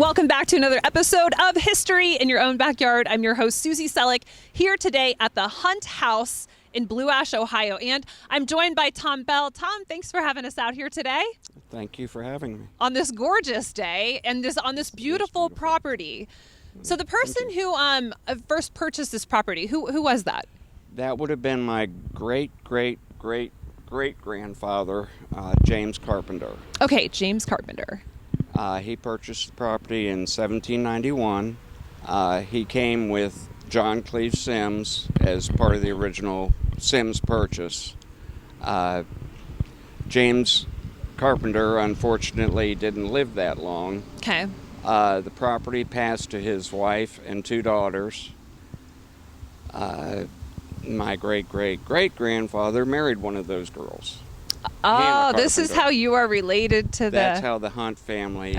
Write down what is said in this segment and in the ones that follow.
Welcome back to another episode of History in Your Own Backyard. I'm your host, Susie Selleck, here today at the Hunt House in Blue Ash, Ohio. And I'm joined by Tom Bell. Tom, thanks for having us out here today. Thank you for having me. On this gorgeous day and on this beautiful property. So the person who first purchased this property, who was that? That would have been my great-great-great-great-grandfather, James Carpenter. Okay, James Carpenter. He purchased the property in 1791. He came with John Cleve Sims as part of the original Sims purchase. James Carpenter, unfortunately, didn't live that long. Okay. The property passed to his wife and two daughters. My great-great-great-grandfather married one of those girls. Oh, this is how you are related to That's how the Hunt family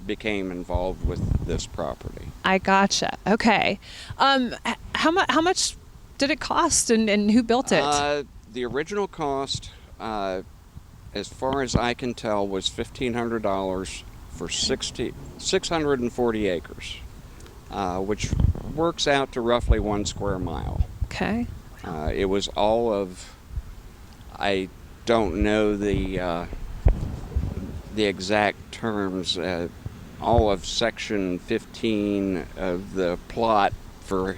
became involved with this property. I gotcha. Okay. How much did it cost and who built it? The original cost, as far as I can tell, was $1,500 for 640 acres, which works out to roughly 1 square mile. Okay. It was all of, I don't know the exact terms, all of section 15 of the plot for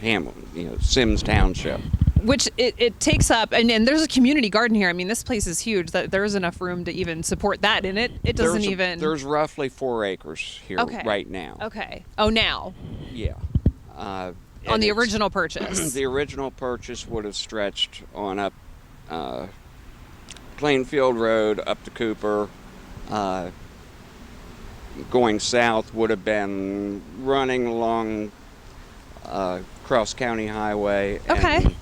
Sims Township. Which it takes up, and there's a community garden here. I mean, this place is huge. That there is enough room to even support that in it. It doesn't There's roughly 4 acres here right now. Okay. Oh, now. Yeah. On the original purchase. The original purchase would have stretched on up Plainfield Road up to Cooper. Going south would have been running along Cross County Highway. Okay. And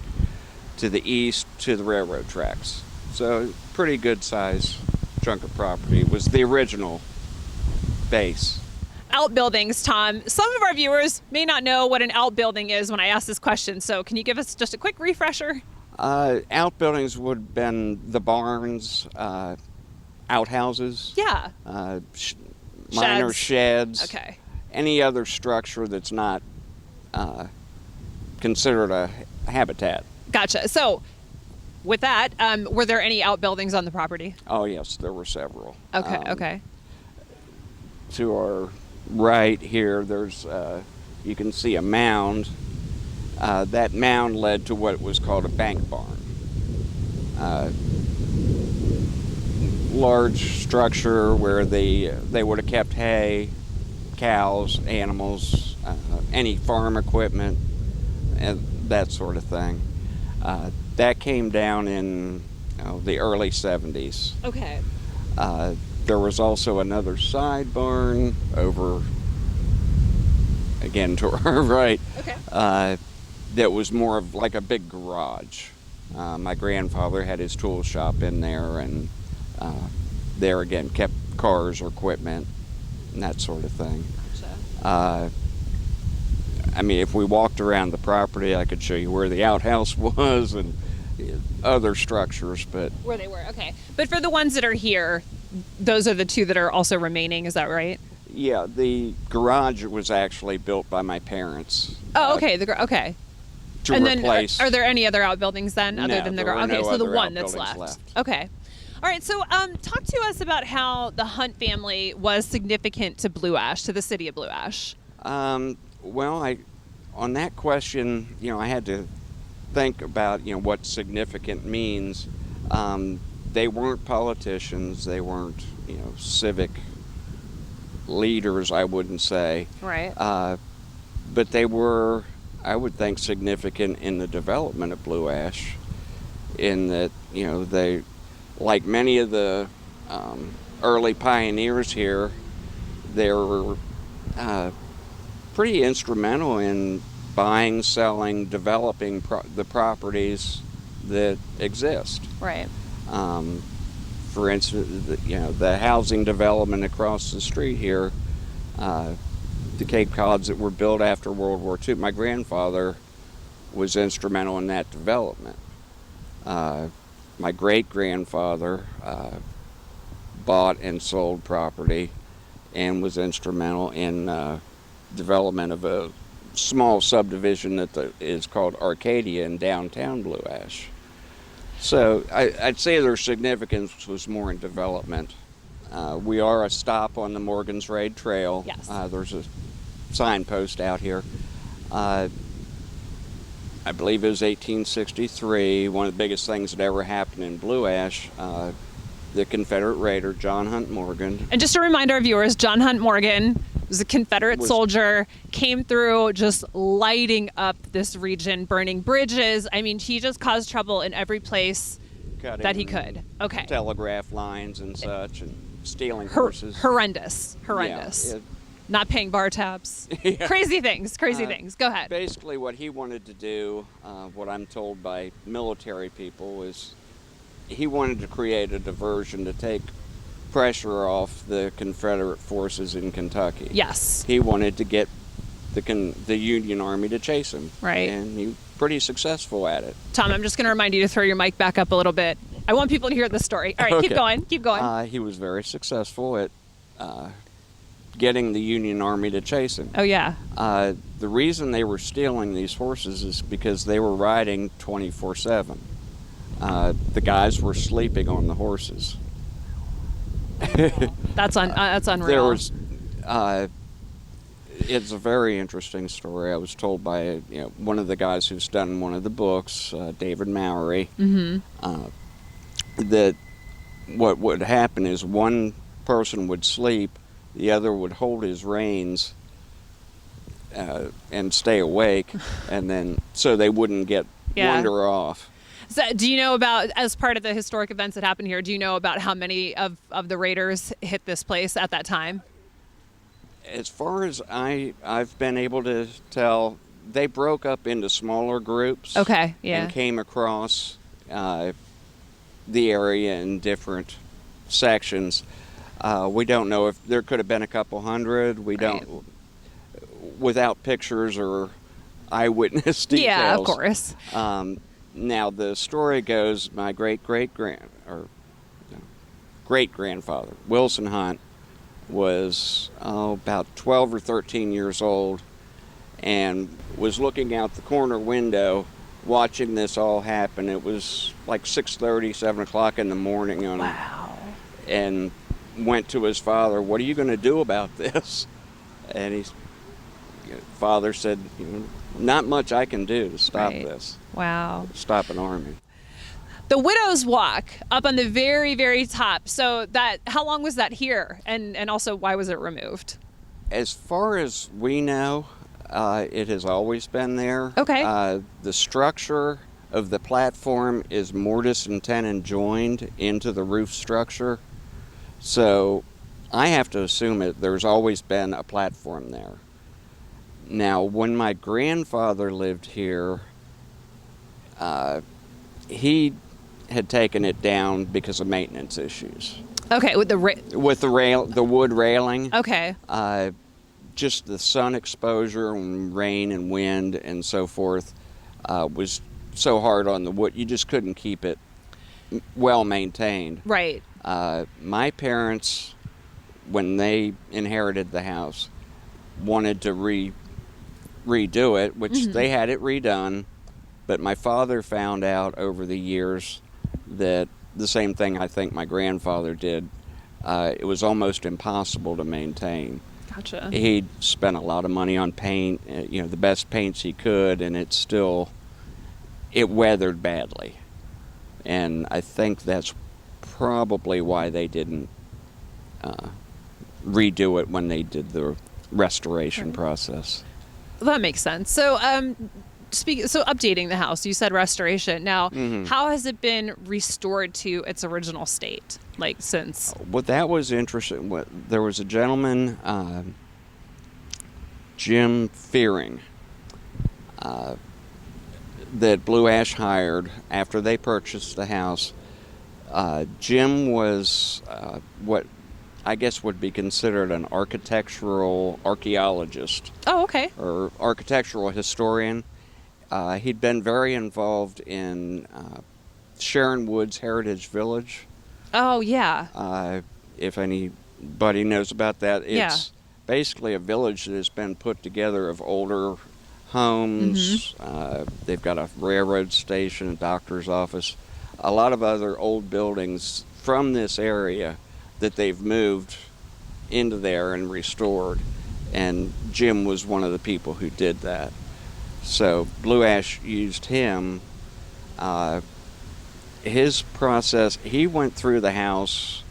to the east to the railroad tracks. So pretty good size chunk of property. It was the original base. Outbuildings, Tom. Some of our viewers may not know what an outbuilding is when I ask this question, so can you give us just a quick refresher? Outbuildings would have been the barns, outhouses. Yeah. Minor sheds. Okay. Any other structure that's not considered a habitat. Gotcha. So, with that, were there any outbuildings on the property? Oh, yes, there were several. Okay, okay. To our right here, there's, you can see a mound. That mound led to what was called a bank barn. Large structure where they would have kept hay, cows, animals, any farm equipment, and that sort of thing. That came down in the early 70s. Okay. There was also another side barn over, again, to our right. Okay. That was more of like a big garage. My grandfather had his tool shop in there, and there again kept cars or equipment and that sort of thing. Gotcha. I mean, if we walked around the property, I could show you where the outhouse was and other structures, but... Where they were, okay. But for the ones that are here, those are the two that are also remaining, is that right? Yeah, the garage was actually built by my parents. Oh, okay, okay. To and replace... then, are there any other outbuildings then, other than the garage? Okay, so the one that's left. Okay. All right, so talk to us about how the Hunt family was significant to Blue Ash, to the city of Blue Ash. Well, on that question, I had to think about, what significant means. They weren't politicians. They weren't, civic leaders, I wouldn't say. Right. But they were, I would think, significant in the development of Blue Ash, in that, they, like many of the early pioneers here, they were pretty instrumental in buying, selling, developing the properties that exist. Right. For instance, the housing development across the street here, the Cape Cods that were built after World War II. My grandfather was instrumental in that development. My great-grandfather bought and sold property and was instrumental in development of a small subdivision that is called Arcadia in downtown Blue Ash. So I'd say their significance was more in development. We are a stop on the Morgan's Raid Trail. Yes. There's a signpost out here. I believe it was 1863. One of the biggest things that ever happened in Blue Ash, the Confederate raider, John Hunt Morgan. And just a reminder of viewers, John Hunt Morgan was a Confederate soldier, came through just lighting up this region, burning bridges. I mean, he just caused trouble in every place that he could. Okay. Telegraph lines and such, and stealing horses. Horrendous. Yeah, Not paying bar tabs. Yeah. Crazy things. Go ahead. Basically, what he wanted to do, what I'm told by military people, is he wanted to create a diversion to take pressure off the Confederate forces in Kentucky. Yes. He wanted to get the Union Army to chase him. Right. And he was pretty successful at it. Tom, I'm just going to remind you to throw your mic back up a little bit. I want people to hear the story. All right, Okay. Keep going. He was very successful at getting the Union Army to chase him. Oh, yeah. The reason they were stealing these horses is because they were riding 24/7. The guys were sleeping on the horses. That's unreal. There was, it's a very interesting story. I was told by one of the guys who's done one of the books, David Mowery, that what would happen is one person would sleep, the other would hold his reins and stay awake, and then so they wouldn't wander off. So do you know about, as part of the historic events that happened here, do you know about how many of the raiders hit this place at that time? As far as I've been able to tell, they broke up into smaller groups. Okay, yeah. And came across the area in different sections. We don't know if there could have been a couple hundred. We don't, without pictures or eyewitness details. Yeah, of course. Now the story goes, my great-grandfather, Wilson Hunt, was about 12 or 13 years old and was looking out the corner window watching this all happen. It was like 6:30, 7 o'clock in the morning. Wow. And went to his father, "What are you going to do about this?" And his father said, "Not much I can do to stop this." Wow. Stop an army. The Widow's Walk up on the very, very top. So how long was that here? And also, why was it removed? As far as we know, it has always been there. Okay. The structure of the platform is mortise and tenon joined into the roof structure. So I have to assume there's always been a platform there. Now, when my grandfather lived here, he had taken it down because of maintenance issues. Okay, with the the wood railing. Okay. Just the sun exposure and rain and wind and so forth was so hard on the wood, you just couldn't keep it well maintained. Right. My parents, when they inherited the house, wanted to redo it, which they had it redone, but my father found out over the years that the same thing I think my grandfather did, it was almost impossible to maintain. Gotcha. He'd spent a lot of money on paint, the best paints he could, and it weathered badly. And I think that's probably why they didn't redo it when they did the restoration process. That makes sense. So, so updating the house, you said restoration. Now, how has it been restored to its original state, like since? Well, that was interesting. There was a gentleman, Jim Fearing, that Blue Ash hired after they purchased the house. Jim was what I guess would be considered an architectural archaeologist. Oh, okay. Or architectural historian. He'd been very involved in Sharon Woods Heritage Village. Oh, yeah. If any Buddy knows about that. Yeah. It's basically a village that has been put together of older homes. They've got a railroad station, a doctor's office, a lot of other old buildings from this area that they've moved into there and restored. And Jim was one of the people who did that. So Blue Ash used him. His process, he went through the house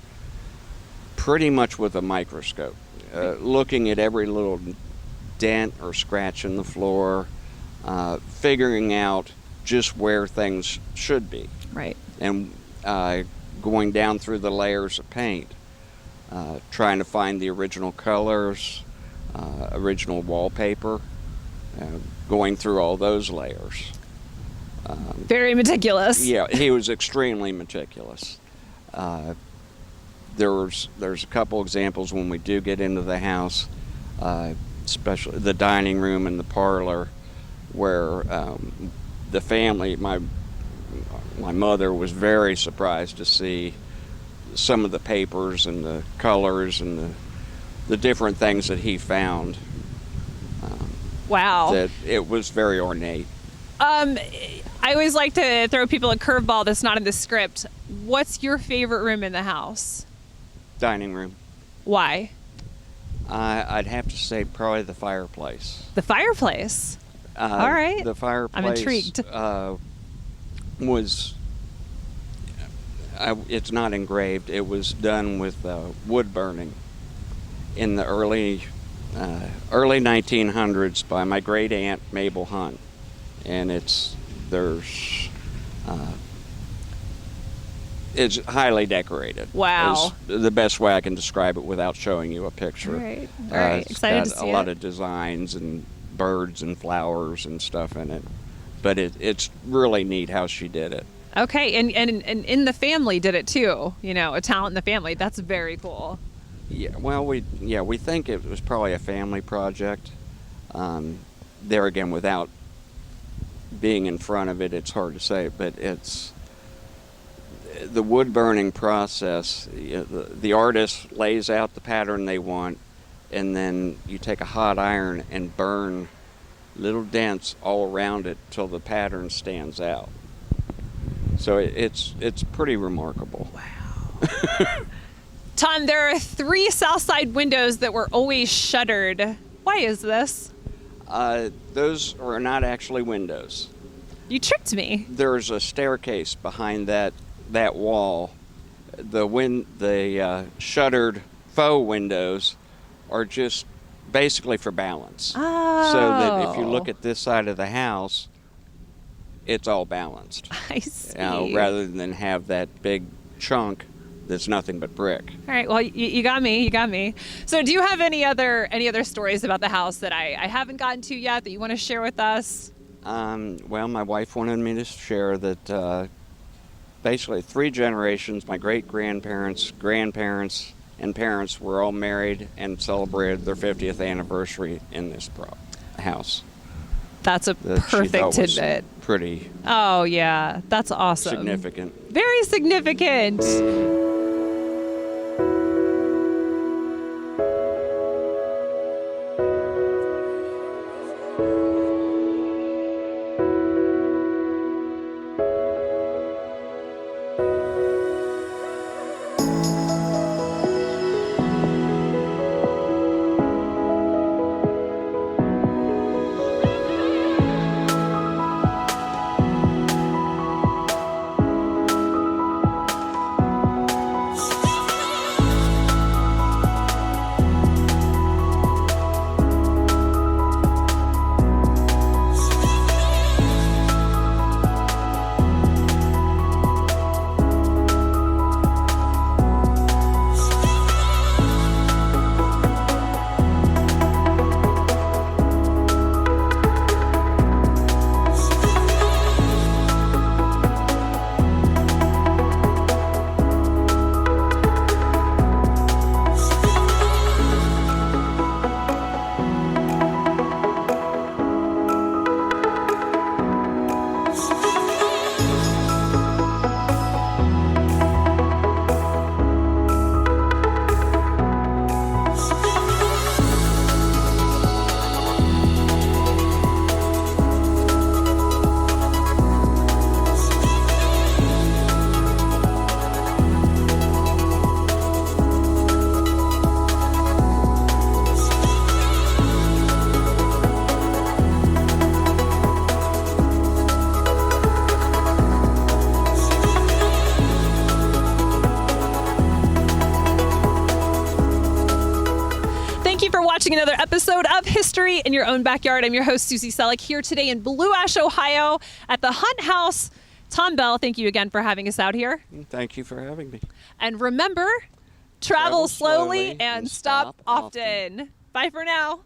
pretty much with a microscope, looking at every little dent or scratch in the floor, figuring out just where things should be. Right. And going down through the layers of paint, trying to find the original colors, original wallpaper, going through all those layers. Very meticulous. Yeah, he was extremely meticulous. There's a couple examples when we do get into the house, especially the dining room and the parlor, where the family, my mother was very surprised to see some of the papers and the colors and the different things that he found. Wow. That it was very ornate. I always like to throw people a curveball that's not in the script. What's your favorite room in the house? Dining room. Why? I'd have to say probably the fireplace. The fireplace. All right. The fireplace. I'm intrigued. It's not engraved. It was done with wood burning in the early 1900s by my great aunt Mabel Hunt, and it's highly decorated. Wow. Is the best way I can describe it without showing you a picture. All right. All right. It's Excited got to see a lot it. of designs and birds and flowers and stuff in it. But it's really neat how she did it. Okay, and in the family did it too. You know, a talent in the family. That's very cool. Yeah, well, we think it was probably a family project. There again, without being in front of it, it's hard to say. But it's the wood burning process. The artist lays out the pattern they want, and then you take a hot iron and burn little dents all around it till the pattern stands out. So it's pretty remarkable. Wow. Tom, there are 3 south side windows that were always shuttered. Why is this? Those are not actually windows. You tricked me. There's a staircase behind that wall. The shuttered faux windows are just basically for balance. Oh. So that if you look at this side of the house, it's all balanced. I see. Rather than have that big chunk that's nothing but brick. All right. Well, you got me. You got me. So, do you have any other stories about the house that I haven't gotten to yet that you want to share with us? Well, my wife wanted me to share that basically 3 generations, my great-grandparents, grandparents, and parents were all married and celebrated their 50th anniversary in this house. That's a That she perfect thought was tidbit. pretty Oh, yeah. That's awesome. significant. Very significant. watching another episode of History in Your Own Backyard. I'm your host, Susie Selleck, here today in Blue Ash, Ohio at the Hunt House. Tom Bell, thank you again for having us out here. Thank you for having me. And remember, travel slowly and stop often. Bye for now.